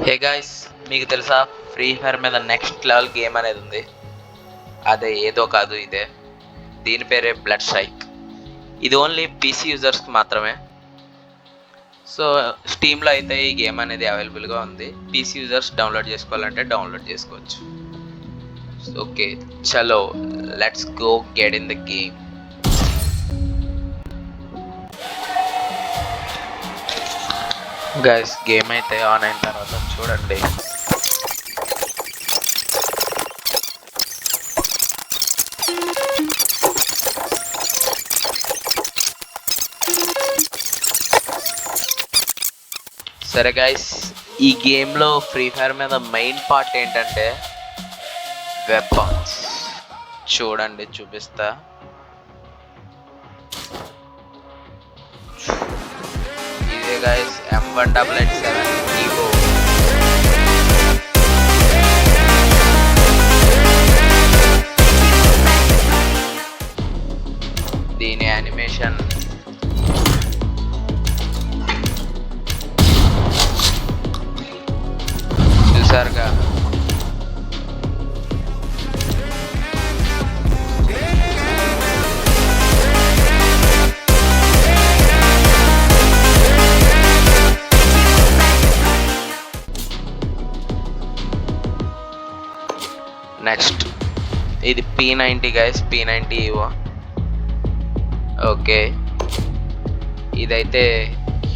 Hey guys, మీకు తెలుసా free fire మీద నెక్స్ట్ లెవెల్ గేమ్ అనేది ఉంది. అదే ఏదో కాదు, ఇదే. దీని పేరే బ్లడ్ స్ట్రైక్. ఇది ఓన్లీ పీసీ యూజర్స్కి మాత్రమే. సో స్టీమ్లో అయితే ఈ గేమ్ అనేది అవైలబుల్గా ఉంది. పీసీ యూజర్స్ డౌన్లోడ్ చేసుకోవాలంటే డౌన్లోడ్ చేసుకోవచ్చు. ఓకే, చలో let's go get in the game. Guys, game అయితే ఆన్ అయిన తర్వాత చూడండి. సరే గైస్, ఈ గేమ్లో ఫ్రీ ఫైర్ మీద మెయిన్ పార్ట్ ఏంటంటే వెపన్స్. చూడండి, చూపిస్తా. ఇదే గైస్ M188 ఈవో. దీని యానిమేషన్ చూసారుగా. నెక్స్ట్ ఇది P90 guys, P90 EO. Okay, ఇదైతే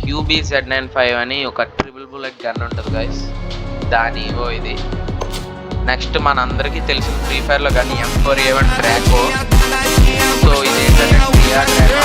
QBZ95 అని ఒక ట్రిపుల్ బుల్లెట్ గన్ ఉంటుంది గైస్, దాని ఈవో ఇది. నెక్స్ట్ మనందరికీ తెలిసిన ఫ్రీ ఫైర్లో కానీ M4A1 ట్రాకో. సో ఇది ఏంటంటే TR ట్రాక్,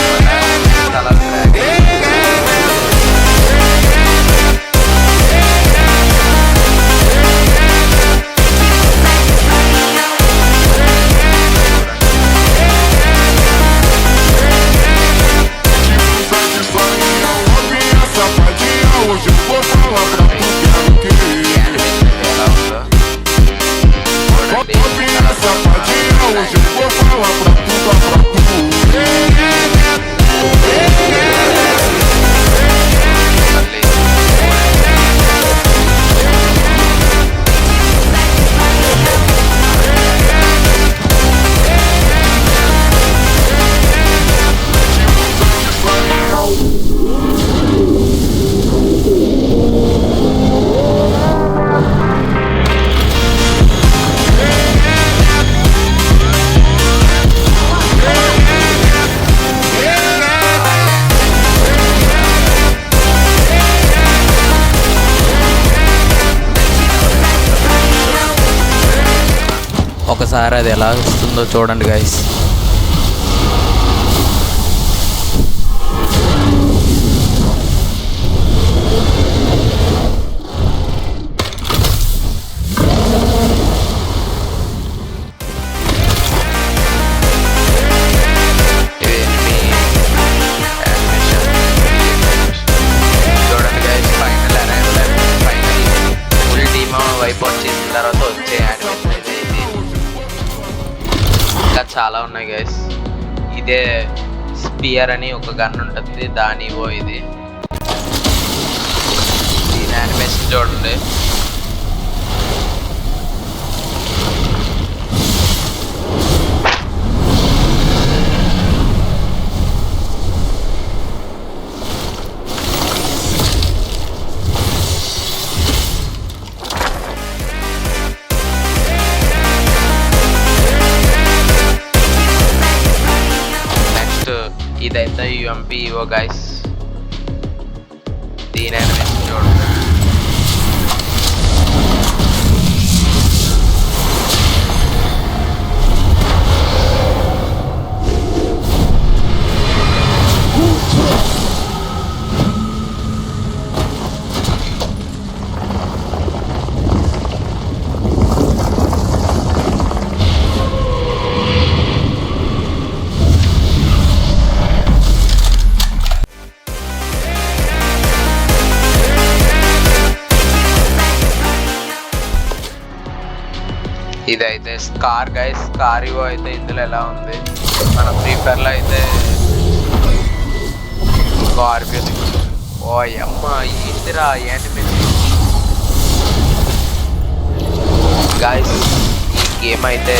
ఒకసారి అది ఎలా వస్తుందో చూడండి గైస్. చూడండి guys, final arrival, final full team wipe వచ్చేసిన తర్వాత వచ్చే యానిమేషన్ అయితే ఇది. ఇంకా చాలా ఉన్నాయి గైస్. ఇదే స్పియర్ అని ఒక గన్ ఉంటుంది, దాని ఇవో ఇది. దీని యానిమేషన్ చూడండి. ఇదైతే UMP ఈవో గైస్, దీని యానిమేషన్ చూడండి. ఇదైతే స్కార్ గైస్, స్కార్ ఇవో అయితే ఇందులో ఎలా ఉంది. మన ఫ్రీ ఫైర్లో అయితే స్కార్పియో. ఓ అమ్మ, ఏంటిరా యానిమేషన్. గేమ్ అయితే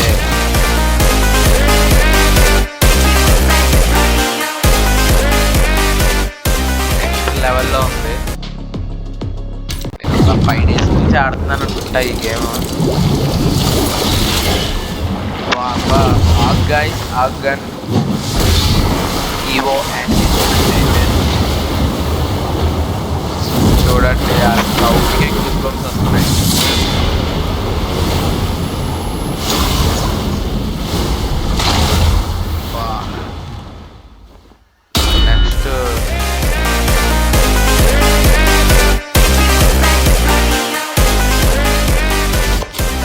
నెక్స్ట్ లెవెల్లో ఉంది. నేను ఒక 5 days నుంచి ఆడుతున్నాను అనుకుంటా ఈ గేమ్. ఆగ్ గైస్, ఆగ్ గన్ ఈవో అండ్ చూడండి ఆ సౌండ్కి గూస్బంప్స్ వస్తున్నాయి. Next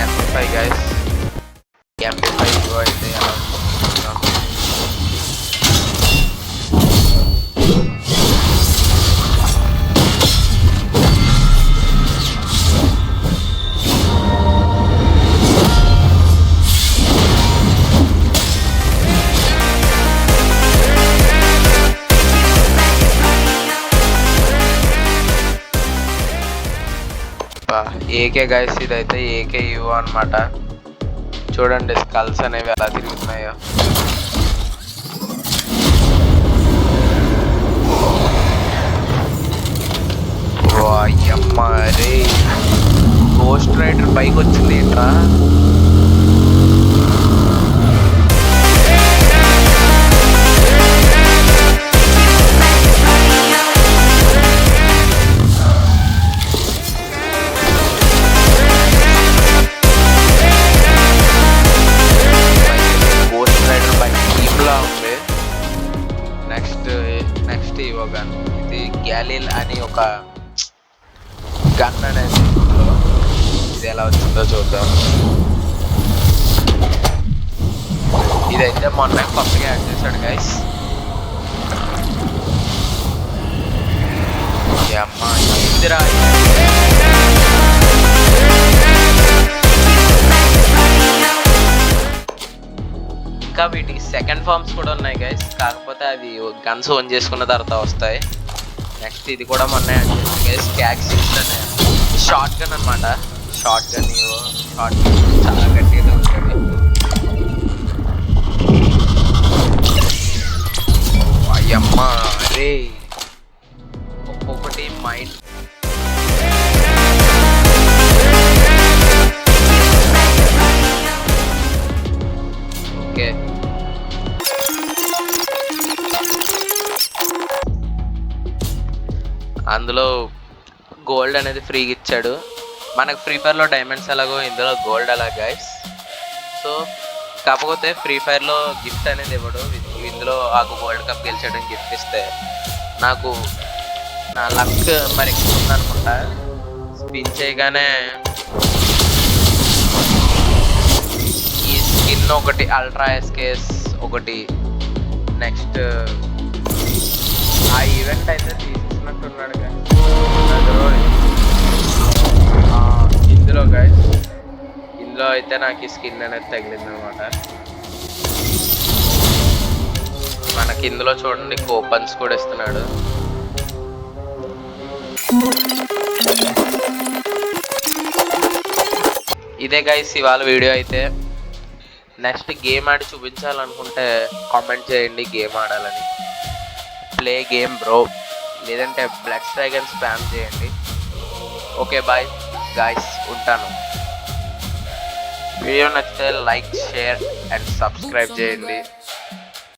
MP5 guys. MP5 EO అయితే ఎలా చూద్దాం. ఏకే గైస్, ఇదైతే ఏకే ఈవో అనమాట. చూడండి స్కల్స్ అనేవి ఎలా తిరుగుతున్నాయో. అయ్యమ్మ రే, గోస్ట్ రైడర్ బైక్ వచ్చింది ఏంట్రా. నెక్స్ట్ ఈవో గన్, ఇది గ్యాలిల్ అని ఒక గన్ అనేది. ఇది ఎలా వచ్చిందో చూద్దాం. ఇదైతే మొన్న కొత్తగా యాడ్ చేశాడు గైస్. అమ్మ ఇందిరా, ఇంకా వీటికి సెకండ్ ఫార్మ్స్ కూడా ఉన్నాయి గైస్. కాకపోతే అవి గన్స్ ఓన్ చేసుకున్న తర్వాత వస్తాయి. నెక్స్ట్ ఇది కూడా మొన్న యాడ్ చేశాను గైస్, క్యాక్సిస్ అనే షార్ట్ గన్ అనమాట. షార్ట్ గన్ ఇవో, షార్ట్ గన్ చాలా గట్టిగా ఉంటుంది. అయ్యమ్మ రే, ఒక్కొక్కటి మైండ్. ఓకే, అందులో గోల్డ్ అనేది ఫ్రీగా ఇచ్చాడు. మనకు ఫ్రీ ఫైర్లో డైమండ్స్ ఎలాగో ఇందులో గోల్డ్ అలా గైస్. సో కాకపోతే ఫ్రీ ఫైర్లో గిఫ్ట్ అనేది ఇవ్వడు. ఇందులో ఆ వరల్డ్ కప్ గెలిచడం గిఫ్ట్ ఇస్తే నాకు నా లక్ మరి ఎక్కువ ఉందనుకుంటా. స్పిన్ చేయగానే ఈ స్కిన్ ఒకటి, అల్ట్రా ఎస్కేస్ ఒకటి, నెక్స్ట్ ఆ ఈవెంట్ అయితే తీసేసినట్టున్నాడు ఇందులో గైస్. ఇందులో అయితే నాకు ఈ స్కిన్ అనేది తగిలింది అనమాట. మనకి ఇందులో చూడండి కూపన్స్ కూడా ఇస్తున్నాడు. ఇదే గైస్ ఇవాళ వీడియో అయితే. నెక్స్ట్ గేమ్ ఆడి చూపించాలనుకుంటే కామెంట్ చేయండి గేమ్ ఆడాలని. ప్లే గేమ్ బ్రో, లేదంటే బ్లడ్ డ్రాగన్ స్పామ్ చేయండి. ఓకే బాయ్ గాయ్స్, ఉంటాను. వీడియో నచ్చితే లైక్, షేర్ అండ్ సబ్స్క్రైబ్ చేయండి.